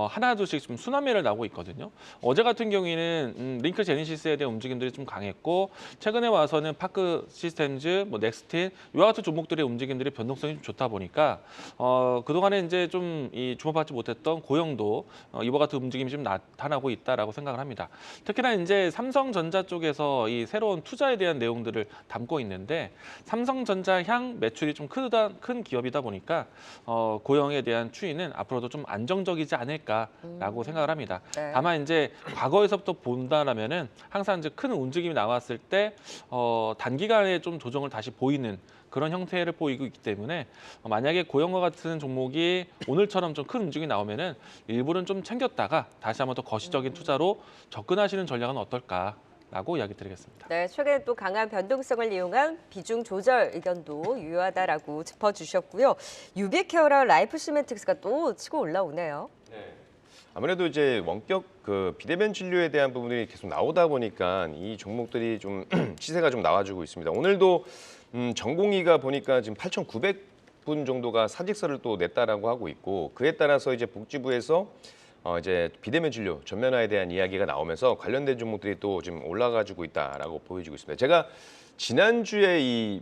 Speaker 3: 하나 둘씩 좀 순환매를 나오고 있거든요. 어제 같은 경우에는 링크 제니시스에 대한 움직임들이 좀 강했고 최근에 와서는 파크 시스템즈, 뭐 넥스틴 이와 같은 종목들의 움직임들이 변동성이 좀 좋다 보니까 그동안에 이제 좀 이 주목받지 못했던 고영도 이와 같은 움직임이 좀 나타나고 있다라고 생각을 합니다. 특히나 이제 삼성전자 쪽에서 이 새로운 투자에 대한 내용들을 담고 있는데 삼성전자 향 매출이 좀 큰 기업이다 보니까 고영에 대한 추이는 앞으로도 좀 안정적이지 않을까라고 생각을 합니다.
Speaker 1: 네.
Speaker 3: 다만 이제 과거에서부터 본다라면은 항상 이제 큰 움직임이 나왔을 때 단기간에 좀 조정을 다시 보이는 그런 형태를 보이고 있기 때문에 만약에 고영과 같은 종목이 오늘처럼 좀 큰 움직임이 나오면은 일부는 좀 챙겼다가 다시 한번 더 거시적인 투자로 접근하시는 전략은 어떨까라고 이야기 드리겠습니다.
Speaker 1: 네, 최근에 또 강한 변동성을 이용한 비중 조절 의견도 유효하다라고 짚어주셨고요. 유비케어랑 라이프 시멘틱스가 또 치고 올라오네요.
Speaker 5: 아무래도 이제 원격 그 비대면 진료에 대한 부분이 계속 나오다 보니까 이 종목들이 좀 시세가 좀 나와주고 있습니다. 오늘도 전공의가 보니까 지금 8,900분 정도가 사직서를 또 냈다라고 하고 있고 그에 따라서 이제 복지부에서 이제 비대면 진료 전면화에 대한 이야기가 나오면서 관련된 종목들이 또 지금 올라가지고 있다라고 보여지고 있습니다. 제가 지난주에 이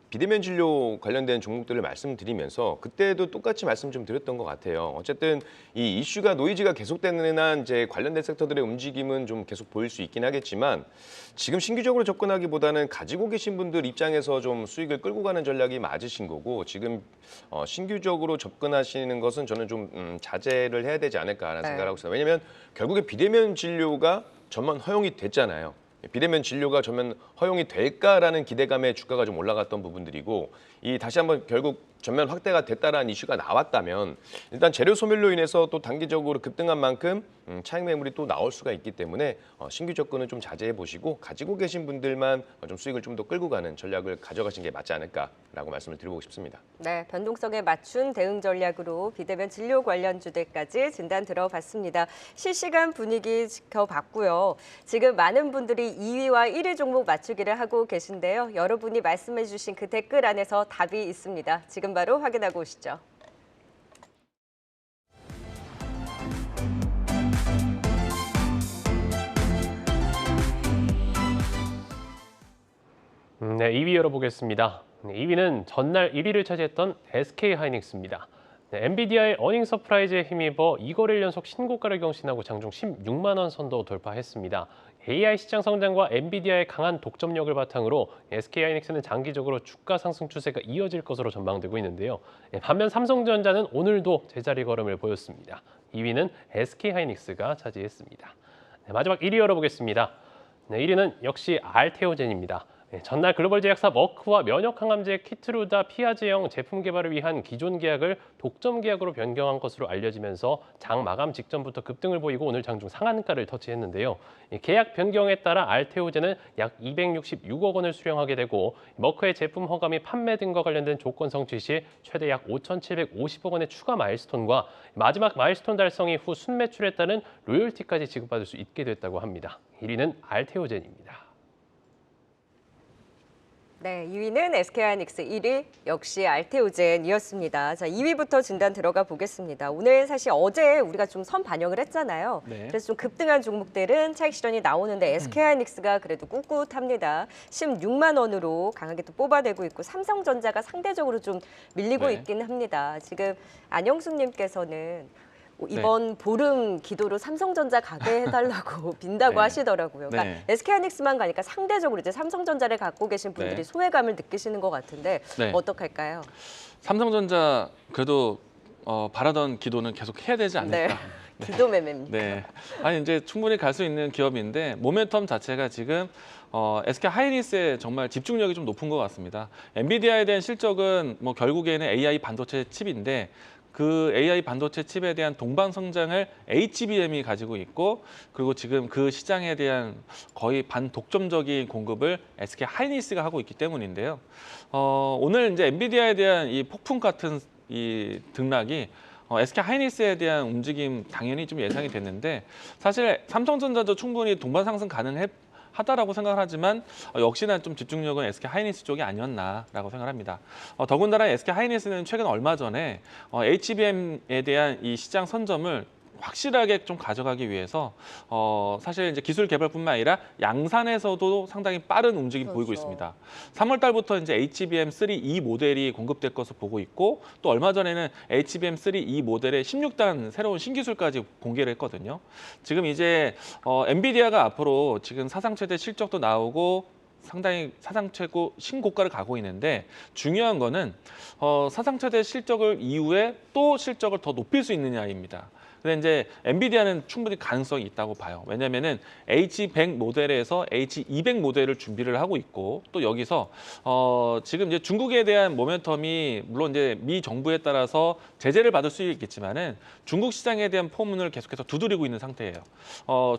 Speaker 5: 비대면 진료 관련된 종목들을 말씀드리면서 그때도 똑같이 말씀 좀 드렸던 것 같아요. 어쨌든 이 이슈가 노이즈가 계속되는 한 이제 관련된 섹터들의 움직임은 좀 계속 보일 수 있긴 하겠지만 지금 신규적으로 접근하기보다는 가지고 계신 분들 입장에서 좀 수익을 끌고 가는 전략이 맞으신 거고 지금 신규적으로 접근하시는 것은 저는 좀 자제를 해야 되지 않을까라는
Speaker 1: 네.
Speaker 5: 생각을 하고 있어요. 왜냐하면 결국에 비대면 진료가 전면 허용이 됐잖아요. 비대면 진료가 전면 허용이 될까라는 기대감에 주가가 좀 올라갔던 부분들이고 이 다시 한번 결국 전면 확대가 됐다라는 이슈가 나왔다면 일단 재료 소멸로 인해서 또 단기적으로 급등한 만큼 차익 매물이 또 나올 수가 있기 때문에 신규 접근은 좀 자제해 보시고 가지고 계신 분들만 좀 수익을 좀 더 끌고 가는 전략을 가져가신 게 맞지 않을까라고 말씀을 드리고 싶습니다.
Speaker 1: 네, 변동성에 맞춘 대응 전략으로 비대면 진료 관련주들까지 진단 들어봤습니다. 실시간 분위기 지켜봤고요. 지금 많은 분들이 2위와 1위 종목 맞추기를 하고 계신데요. 여러분이 말씀해 주신 그 댓글 안에서 답이 있습니다. 지금 바로 확인하고 오시죠.
Speaker 4: 네, 2위 열어보겠습니다. 2위는 전날 1위를 차지했던 SK하이닉스입니다. 네, 엔비디아의 어닝 서프라이즈에 힘입어 2거래일 연속 신고가를 경신하고 장중 16만 원 선도 돌파했습니다. AI 시장 성장과 엔비디아의 강한 독점력을 바탕으로 SK하이닉스는 장기적으로 주가 상승 추세가 이어질 것으로 전망되고 있는데요. 반면 삼성전자는 오늘도 제자리 걸음을 보였습니다. 2위는 SK하이닉스가 차지했습니다. 네, 마지막 1위 열어보겠습니다. 네, 1위는 역시 알테오젠입니다. 전날 글로벌 제약사 머크와 면역 항암제 키트루다 피아제형 제품 개발을 위한 기존 계약을 독점 계약으로 변경한 것으로 알려지면서 장 마감 직전부터 급등을 보이고 오늘 장중 상한가를 터치했는데요. 계약 변경에 따라 알테오젠은 약 266억 원을 수령하게 되고 머크의 제품 허가 및 판매 등과 관련된 조건 성취 시 최대 약 5,750억 원의 추가 마일스톤과 마지막 마일스톤 달성 이후 순매출에 따른 로열티까지 지급받을 수 있게 됐다고 합니다. 1위는 알테오젠입니다.
Speaker 1: 네, 2위는 SK하이닉스, 1위 역시 알테오젠이었습니다. 자, 2위부터 진단 들어가 보겠습니다. 오늘 사실 어제 우리가 좀 선 반영을 했잖아요.
Speaker 3: 네.
Speaker 1: 그래서 좀 급등한 종목들은 차익 실현이 나오는데 SK하이닉스가 그래도 꿋꿋합니다. 16만 원으로 강하게 또 뽑아내고 있고 삼성전자가 상대적으로 좀 밀리고
Speaker 3: 네.
Speaker 1: 있긴 합니다. 지금 안영숙님께서는 이번 보름 기도로 삼성전자 가게 해달라고 빈다고
Speaker 3: 네.
Speaker 1: 하시더라고요. 그러니까
Speaker 3: 네.
Speaker 1: SK하이닉스만 가니까 상대적으로 이제 삼성전자를 갖고 계신 분들이
Speaker 3: 네.
Speaker 1: 소외감을 느끼시는 것 같은데
Speaker 3: 네.
Speaker 1: 어떡할까요?
Speaker 3: 삼성전자 그래도 바라던 기도는 계속 해야 되지
Speaker 1: 네,
Speaker 3: 않을까.
Speaker 1: 기도 매매입니다.
Speaker 3: 네. 아니 이제 충분히 갈 수 있는 기업인데 모멘텀 자체가 지금 SK 하이닉스의 정말 집중력이 좀 높은 것 같습니다. 엔비디아에 대한 실적은 뭐 결국에는 AI 반도체 칩인데 그 AI 반도체 칩에 대한 동반 성장을 HBM이 가지고 있고 그리고 지금 그 시장에 대한 거의 반독점적인 공급을 SK 하이닉스가 하고 있기 때문인데요. 오늘 이제 엔비디아에 대한 이 폭풍 같은 이 등락이 SK 하이닉스에 대한 움직임 당연히 좀 예상이 됐는데 사실 삼성전자도 충분히 동반 상승 가능하다라고 생각을 하지만 역시나 좀 집중력은 SK 하이닉스 쪽이 아니었나라고 생각합니다. 더군다나 SK 하이닉스는 최근 얼마 전에 HBM에 대한 이 시장 선점을 확실하게 좀 가져가기 위해서 사실 이제 기술 개발뿐만 아니라 양산에서도 상당히 빠른 움직임 보이고 있습니다. 3월 달부터 이제 HBM3E 모델이 공급될 것으로 보고 있고 또 얼마 전에는 HBM3E 모델의 16단 새로운 신기술까지 공개를 했거든요. 지금 이제 엔비디아가 앞으로 지금 사상 최대 실적도 나오고 상당히 사상 최고 신고가를 가고 있는데 중요한 거는 사상 최대 실적을 이후에 또 실적을 더 높일 수 있느냐입니다. 근데 이제 엔비디아는 충분히 가능성이 있다고 봐요. 왜냐면은 H100 모델에서 H200 모델을 준비를 하고 있고 또 여기서 지금 이제 중국에 대한 모멘텀이 물론 이제 미 정부에 따라서 제재를 받을 수 있겠지만은 중국 시장에 대한 포문을 계속해서 두드리고 있는 상태예요.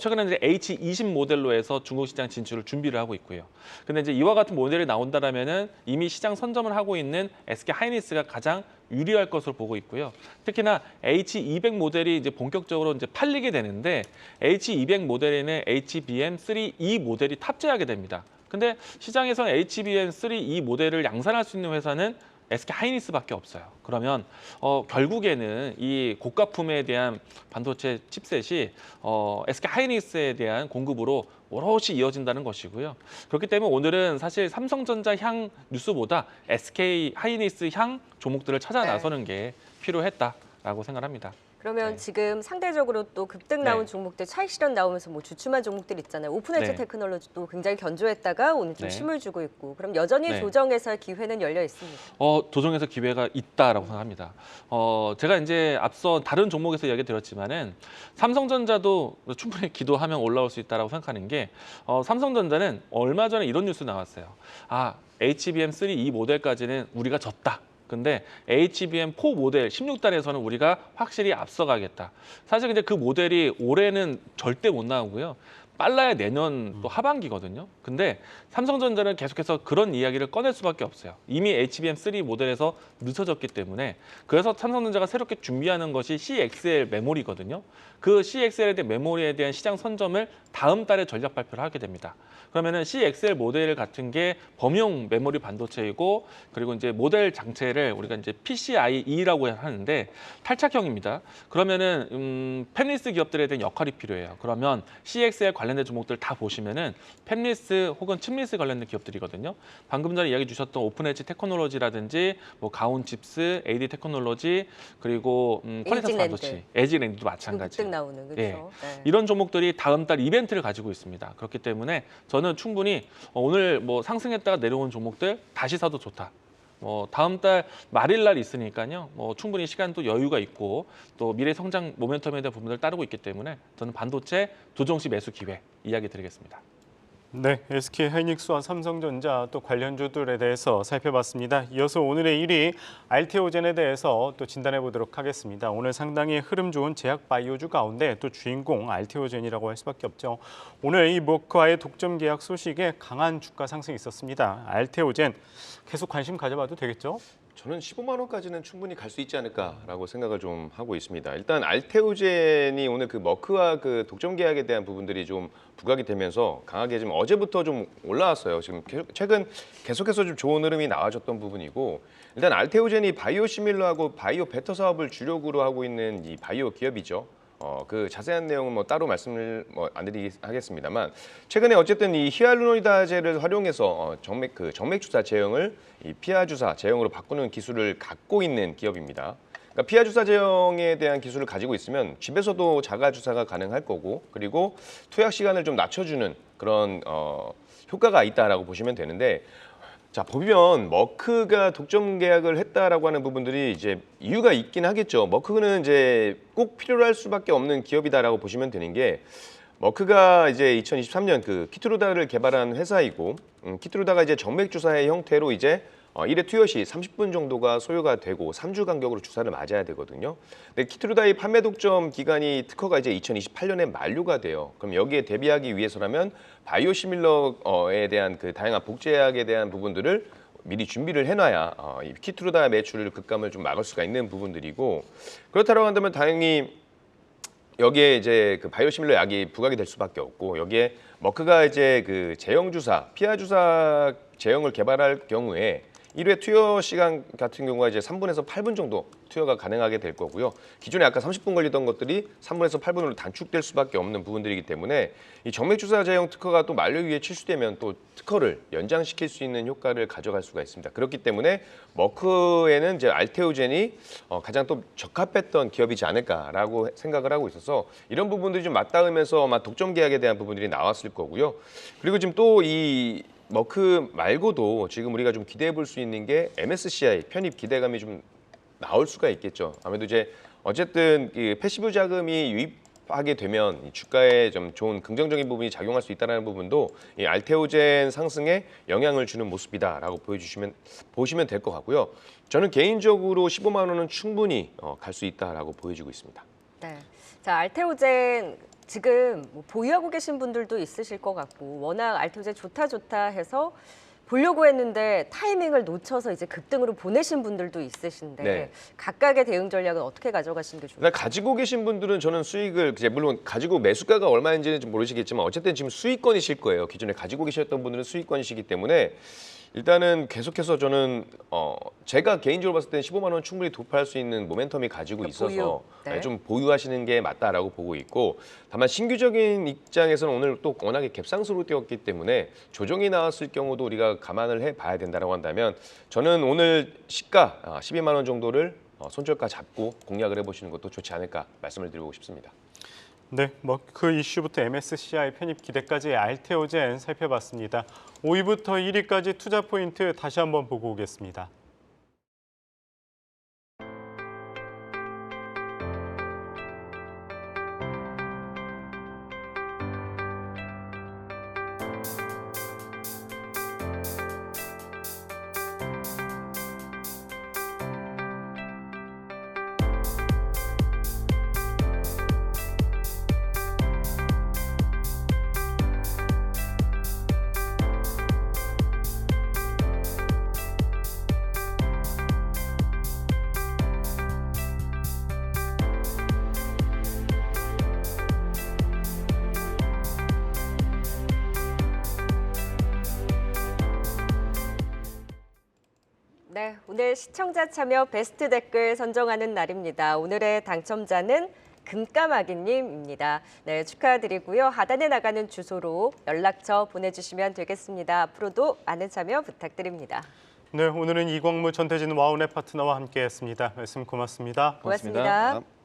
Speaker 3: 최근에 이제 H20 모델로 해서 중국 시장 진출을 준비를 하고 있고요. 근데 이제 이와 같은 모델이 나온다라면은 이미 시장 선점을 하고 있는 SK 하이닉스가 가장 유리할 것으로 보고 있고요. 특히나 H200 모델이 이제 본격적으로 이제 팔리게 되는데 H200 모델에는 HBM3E 모델이 탑재하게 됩니다. 근데 시장에서는 HBM3E 모델을 양산할 수 있는 회사는 SK 하이닉스밖에 없어요. 그러면 결국에는 이 고가품에 대한 반도체 칩셋이 SK 하이닉스에 대한 공급으로 오롯이 이어진다는 것이고요. 그렇기 때문에 오늘은 사실 삼성전자 향 뉴스보다 SK 하이닉스 향 종목들을 찾아 나서는 게 필요했다라고 생각합니다.
Speaker 1: 그러면
Speaker 3: 네.
Speaker 1: 지금 상대적으로 또 급등 나온
Speaker 3: 네.
Speaker 1: 종목들 차익 실현 나오면서 뭐 주춤한 종목들 있잖아요. 오픈엣지
Speaker 3: 네.
Speaker 1: 테크놀로지도 굉장히 견조했다가 오늘 좀
Speaker 3: 네.
Speaker 1: 힘을 주고 있고 그럼 여전히
Speaker 3: 네.
Speaker 1: 조정에서의 기회는 열려 있습니다.
Speaker 3: 조정에서 기회가 있다라고 생각합니다. 제가 이제 앞서 다른 종목에서 얘기 드렸지만은 삼성전자도 충분히 기도하면 올라올 수 있다라고 생각하는 게 삼성전자는 얼마 전에 이런 뉴스 나왔어요. HBM3E 모델까지는 우리가 졌다. 근데 HBM4 모델 16달에서는 우리가 확실히 앞서가겠다. 사실 근데 그 모델이 올해는 절대 못 나오고요. 빨라야 내년 또 하반기거든요. 근데 삼성전자는 계속해서 그런 이야기를 꺼낼 수밖에 없어요. 이미 HBM3 모델에서 늦어졌기 때문에. 그래서 삼성전자가 새롭게 준비하는 것이 CXL 메모리거든요. 그 CXL에 대한 메모리에 대한 시장 선점을 다음 달에 전략 발표를 하게 됩니다. 그러면은 CXL 모델 같은 게 범용 메모리 반도체이고, 그리고 이제 모델 장체를 우리가 이제 PCIe라고 하는데 탈착형입니다. 그러면은 팹리스 기업들에 대한 역할이 필요해요. 그러면 CXL 관련된 종목들 다 보시면은 팹리스 혹은 칩리스 관련된 기업들이거든요. 방금 전에 이야기 주셨던 오픈엣지 테크놀로지라든지 뭐 가온칩스, AD 테크놀로지, 그리고 퀄리터스
Speaker 1: 에이징랜드.
Speaker 3: 반도체, 에이징랜드도
Speaker 1: 지금
Speaker 3: 마찬가지.
Speaker 1: 급등 나오는 그렇죠.
Speaker 3: 예.
Speaker 1: 네.
Speaker 3: 이런 종목들이 다음 달 이벤트를 가지고 있습니다. 그렇기 때문에 저는 충분히 오늘 뭐 상승했다가 내려온 종목들 다시 사도 좋다. 다음 달 말일 날 있으니까요. 충분히 시간도 여유가 있고 또 미래 성장 모멘텀에 대한 부분을 따르고 있기 때문에 저는 반도체 조정시 매수 기회 이야기 드리겠습니다.
Speaker 2: 네, SK 하이닉스와 삼성전자 또 관련주들에 대해서 살펴봤습니다. 이어서 오늘의 1위 알테오젠에 대해서 또 진단해 보도록 하겠습니다. 오늘 상당히 흐름 좋은 제약 바이오주 가운데 또 주인공 알테오젠이라고 할 수밖에 없죠. 오늘 이 머크와의 독점 계약 소식에 강한 주가 상승이 있었습니다. 알테오젠 계속 관심 가져봐도 되겠죠?
Speaker 5: 저는 15만 원까지는 충분히 갈 수 있지 않을까라고 생각을 좀 하고 있습니다. 일단 알테오젠이 오늘 그 머크와 그 독점 계약에 대한 부분들이 좀 부각이 되면서 강하게 지금 어제부터 좀 올라왔어요. 지금 최근 계속해서 좀 좋은 흐름이 나와줬던 부분이고, 일단 알테오젠이 바이오 시밀러하고 바이오 베터 사업을 주력으로 하고 있는 이 바이오 기업이죠. 그 자세한 내용은 뭐 따로 말씀을 안 드리겠습니다만, 최근에 어쨌든 이 히알루로니다제를 활용해서 정맥 주사 제형을 이 피하 주사 제형으로 바꾸는 기술을 갖고 있는 기업입니다. 그러니까 피하 주사 제형에 대한 기술을 가지고 있으면 집에서도 자가 주사가 가능할 거고, 그리고 투약 시간을 좀 낮춰주는 그런 효과가 있다라고 보시면 되는데, 자, 보면 머크가 독점 계약을 했다라고 하는 부분들이 이제 이유가 있긴 하겠죠. 머크는 이제 꼭 필요로 할 수밖에 없는 기업이다라고 보시면 되는 게, 머크가 이제 2023년 그 키트루다를 개발한 회사이고, 키트루다가 이제 정맥 주사의 형태로 이제 1회 투여 시 30분 정도가 소요가 되고 3주 간격으로 주사를 맞아야 되거든요. 근데 키트루다의 판매 독점 기간이 특허가 이제 2028년에 만료가 돼요. 그럼 여기에 대비하기 위해서라면 바이오시밀러에 대한 그 다양한 복제약에 대한 부분들을 미리 준비를 해놔야 이 키트루다 매출을 급감을 좀 막을 수가 있는 부분들이고, 그렇다고 한다면 당연히 여기에 이제 그 바이오시밀러 약이 부각이 될 수밖에 없고, 여기에 머크가 이제 그 제형 주사, 피하 주사 제형을 개발할 경우에 1회 투여 시간 같은 경우가 이제 3분에서 8분 정도 투여가 가능하게 될 거고요. 기존에 아까 30분 걸리던 것들이 3분에서 8분으로 단축될 수밖에 없는 부분들이기 때문에 이 정맥주사 제형 특허가 또 만료기에 취소되면 또 특허를 연장시킬 수 있는 효과를 가져갈 수가 있습니다. 그렇기 때문에 머크에는 이제 알테오젠이 가장 또 적합했던 기업이지 않을까라고 생각을 하고 있어서 이런 부분들이 좀 맞닿으면서 아마 독점 계약에 대한 부분들이 나왔을 거고요. 그리고 지금 또 이 머크 말고도 지금 우리가 좀 기대해 볼 수 있는 게 MSCI 편입 기대감이 좀 나올 수가 있겠죠. 아무래도 이제 어쨌든 그 패시브 자금이 유입하게 되면 이 주가에 좀 좋은 긍정적인 부분이 작용할 수 있다는 부분도 이 알테오젠 상승에 영향을 주는 모습이다라고 보시면 될 것 같고요. 저는 개인적으로 15만 원은 충분히 갈 수 있다라고 보여지고 있습니다.
Speaker 1: 네. 자, 알테오젠 지금 뭐 보유하고 계신 분들도 있으실 것 같고, 워낙 알테오젠 좋다 해서 보려고 했는데 타이밍을 놓쳐서 이제 급등으로 보내신 분들도 있으신데,
Speaker 5: 네.
Speaker 1: 각각의 대응 전략은 어떻게 가져가시는 게 좋을까요?
Speaker 5: 일단 가지고 계신 분들은 저는 수익을 이제 물론 가지고 매수가가 얼마인지는 좀 모르시겠지만 어쨌든 지금 수익권이실 거예요. 기존에 가지고 계셨던 분들은 수익권이시기 때문에 일단은 계속해서 저는 제가 개인적으로 봤을 때는 15만 원 충분히 돌파할 수 있는 모멘텀이 가지고
Speaker 1: 그러니까
Speaker 5: 있어서
Speaker 1: 보유. 네.
Speaker 5: 좀 보유하시는 게 맞다라고 보고 있고, 다만 신규적인 입장에서는 오늘 또 워낙에 갭상승으로 뛰었기 때문에 조정이 나왔을 경우도 우리가 감안을 해봐야 된다고 한다면 저는 오늘 시가 12만 원 정도를 손절가 잡고 공략을 해보시는 것도 좋지 않을까 말씀을 드리고 싶습니다.
Speaker 2: 네, 머크 이슈부터 MSCI 편입 기대까지 알테오젠 살펴봤습니다. 5위부터 1위까지 투자 포인트 다시 한번 보고 오겠습니다.
Speaker 1: 오늘 시청자 참여 베스트 댓글 선정하는 날입니다. 오늘의 당첨자는 금까마귀님입니다. 네, 축하드리고요. 하단에 나가는 주소로 연락처 보내주시면 되겠습니다. 앞으로도 많은 참여 부탁드립니다.
Speaker 2: 네, 오늘은 이광무, 전태진 와우넷 파트너와 함께했습니다. 말씀 고맙습니다.
Speaker 1: 고맙습니다.